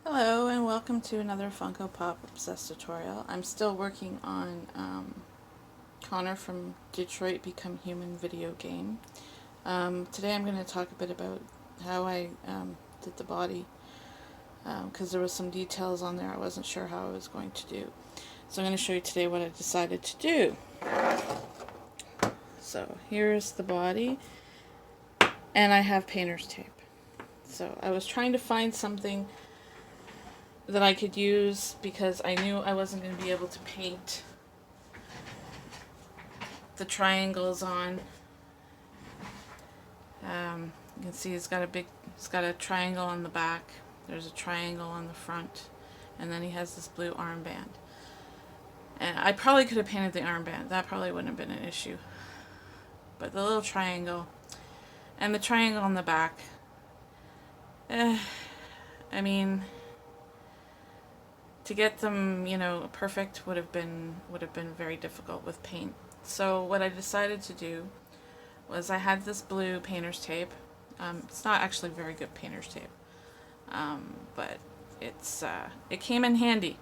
Hello and welcome to another Funko Pop Obsessed tutorial. I'm still working on Connor from Detroit Become Human video game. Today I'm going to talk a bit about how I did the body because there was some details on there I wasn't sure how I was going to do. So I'm going to show you today what I decided to do. So here's the body and I have painter's tape. So I was trying to find something that I could use because I knew I wasn't going to be able to paint the triangles on. You can see it's got a triangle on the back. There's a triangle on the front, and then he has this blue armband. And I probably could have painted the armband. That probably wouldn't have been an issue. But the little triangle and the triangle on the back, I mean, to get them, perfect would have been very difficult with paint. So what I decided to do was I had this blue painter's tape. It's not actually very good painter's tape, but it came in handy.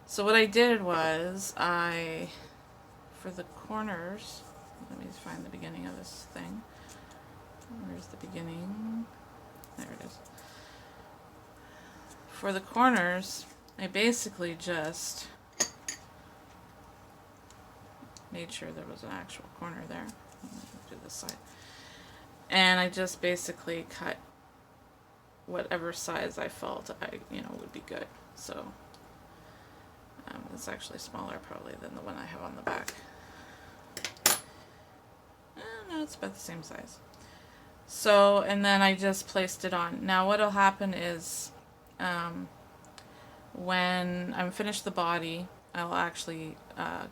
So what I did was for the corners, let me find the beginning of this thing. Where's the beginning? There it is. For the corners, I basically just made sure there was an actual corner there. Do this side. And I just basically cut whatever size I felt would be good. So it's actually smaller probably than the one I have on the back. No, it's about the same size. So, and then I just placed it on. Now what'll happen is when I'm finished the body, I'll actually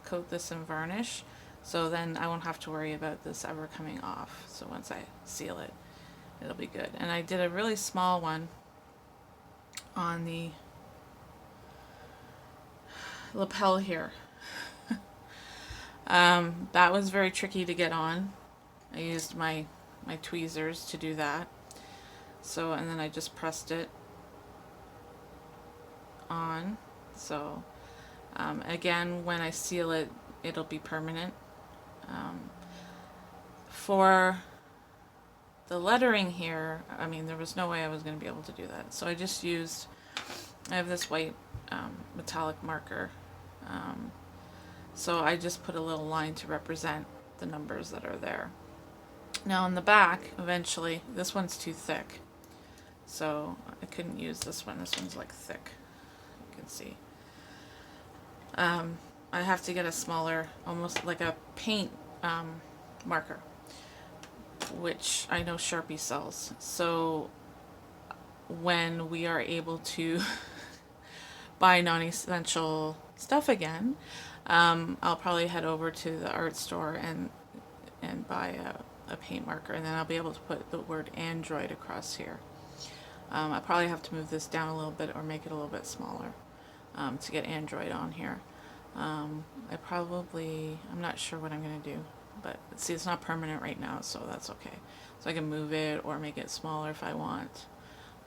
coat this in varnish, so then I won't have to worry about this ever coming off. So once I seal it, it'll be good. And I did a really small one on the lapel here. That was very tricky to get on. I used my tweezers to do that. So, and then I just pressed it on. So again, when I seal it, it'll be permanent. For the lettering here, I mean, there was no way I was going to be able to do that. So I just used, I have this white metallic marker. So I just put a little line to represent the numbers that are there. Now on the back, eventually, this one's too thick. So I couldn't use this one. This one's like thick. You can see. I have to get a smaller, almost like a paint marker, which I know Sharpie sells. So when we are able to buy non-essential stuff again, I'll probably head over to the art store and buy a paint marker, and then I'll be able to put the word Android across here. I'll probably have to move this down a little bit or make it a little bit smaller to get Android on here. I'm not sure what I'm going to do, but see, it's not permanent right now, so that's okay. So I can move it or make it smaller if I want.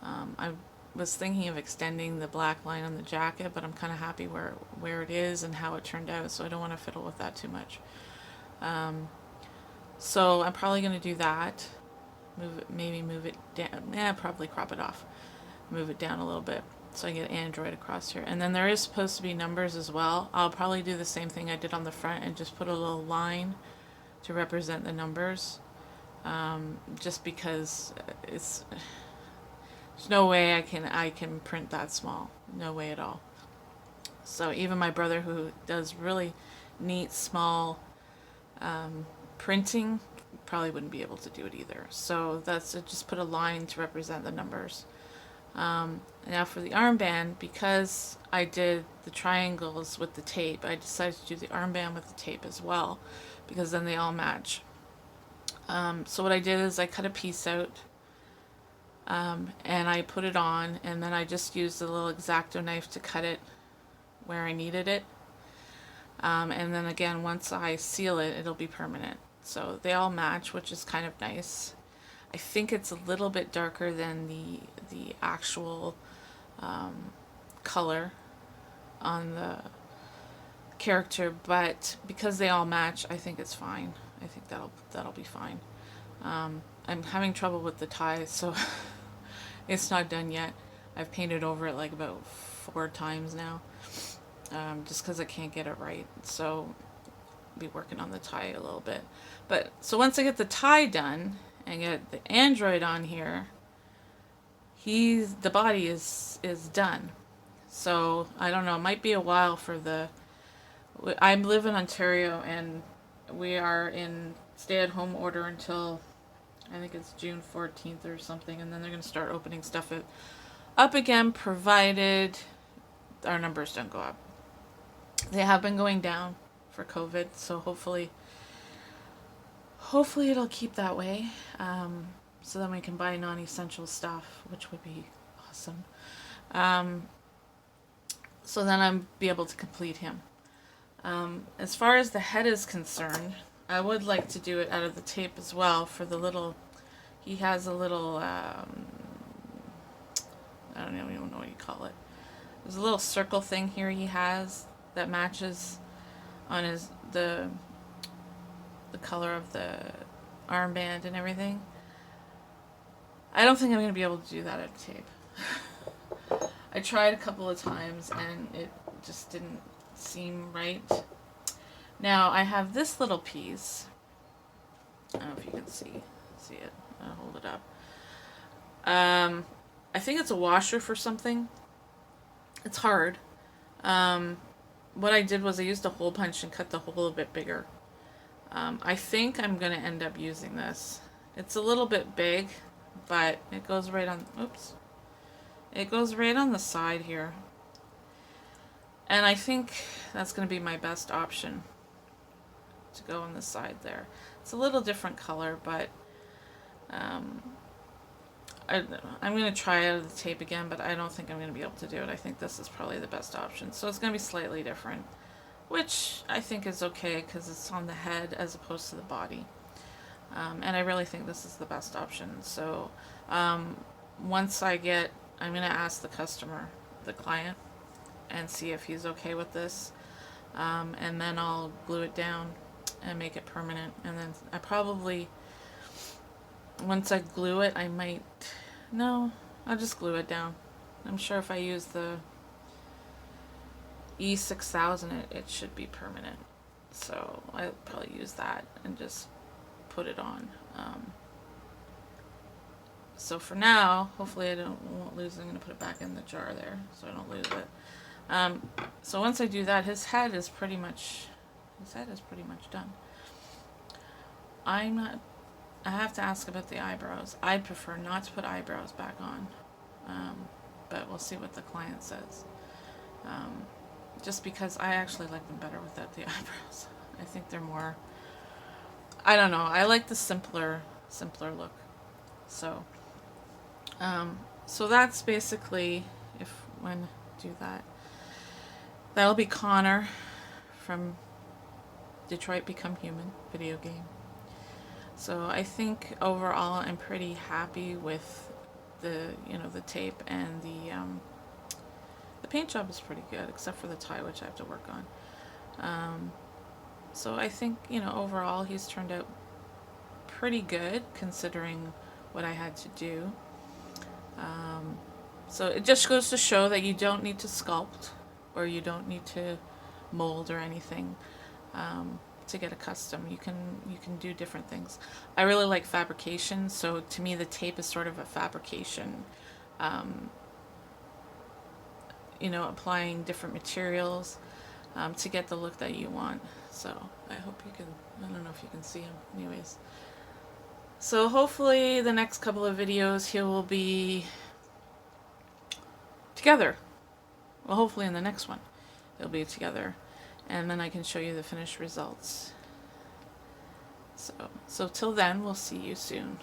I was thinking of extending the black line on the jacket, but I'm kind of happy where it is and how it turned out, so I don't want to fiddle with that too much. So I'm probably going to do that. Maybe move it down. Probably crop it off. Move it down a little bit so I get Android across here. And then there is supposed to be numbers as well. I'll probably do the same thing I did on the front and just put a little line to represent the numbers. Just because there's no way I can print that small. No way at all. So even my brother, who does really neat small printing, probably wouldn't be able to do it either. So that's just put a line to represent the numbers. Now for the armband, because I did the triangles with the tape, I decided to do the armband with the tape as well, because then they all match. So what I did is I cut a piece out, and I put it on, and then I just used a little X-Acto knife to cut it where I needed it. And then again, once I seal it, it'll be permanent. So they all match, which is kind of nice. I think it's a little bit darker than the actual color on the character, but because they all match, I think it's fine. I think that'll be fine. I'm having trouble with the tie, so it's not done yet. I've painted over it like about 4 times now, just because I can't get it right. So I'll be working on the tie a little bit. But so once I get the tie done and get the android on here, the body is done. So I don't know. It might be a while for the. I live in Ontario, and we are in stay-at-home order until I think it's June 14th or something, and then they're going to start opening stuff up again, provided our numbers don't go up. They have been going down for COVID, so hopefully it'll keep that way, so then we can buy non-essential stuff, which would be awesome. So then I'll be able to complete him. As far as the head is concerned, I would like to do it out of the tape as well for the little, he has a little, I don't even know what you call it. There's a little circle thing here he has that matches on the color of the armband and everything. I don't think I'm going to be able to do that out of tape. I tried a couple of times and it just didn't seem right. Now I have this little piece. I don't know if you can see it. I'll hold it up. I think it's a washer for something. It's hard. What I did was I used a hole punch and cut the hole a bit bigger. I think I'm going to end up using this. It's a little bit big, but it goes right on, oops. It goes right on the side here. And I think that's going to be my best option to go on the side there. It's a little different color, but I'm going to try out of the tape again, but I don't think I'm going to be able to do it. I think this is probably the best option. So it's going to be slightly different, which I think is okay because it's on the head as opposed to the body. And I really think this is the best option. So once I'm going to ask the customer, the client, and see if he's okay with this. And then I'll glue it down and make it permanent. And then I probably, once I glue it, I'll just glue it down. I'm sure if I use the E6000, it should be permanent. So I'll probably use that and just put it on. So for now, hopefully I won't lose it. I'm going to put it back in the jar there so I don't lose it. So once I do that, his head is pretty much done. I have to ask about the eyebrows. I prefer not to put eyebrows back on, but we'll see what the client says. Just because I actually like them better without the eyebrows. I think they're more, I don't know, I like the simpler look. So, so that's basically, when I do that, that'll be Connor from Detroit Become Human video game. So I think overall I'm pretty happy with the tape, and the paint job is pretty good, except for the tie, which I have to work on. So I think, overall he's turned out pretty good considering what I had to do. So it just goes to show that you don't need to sculpt or you don't need to mold or anything to get a custom. You can do different things. I really like fabrication, so to me the tape is sort of a fabrication. Applying different materials to get the look that you want. So I hope you can, I don't know if you can see him anyways. So hopefully the next couple of videos he will be together. Well, hopefully in the next one they'll be together, and then I can show you the finished results. So till then, we'll see you soon.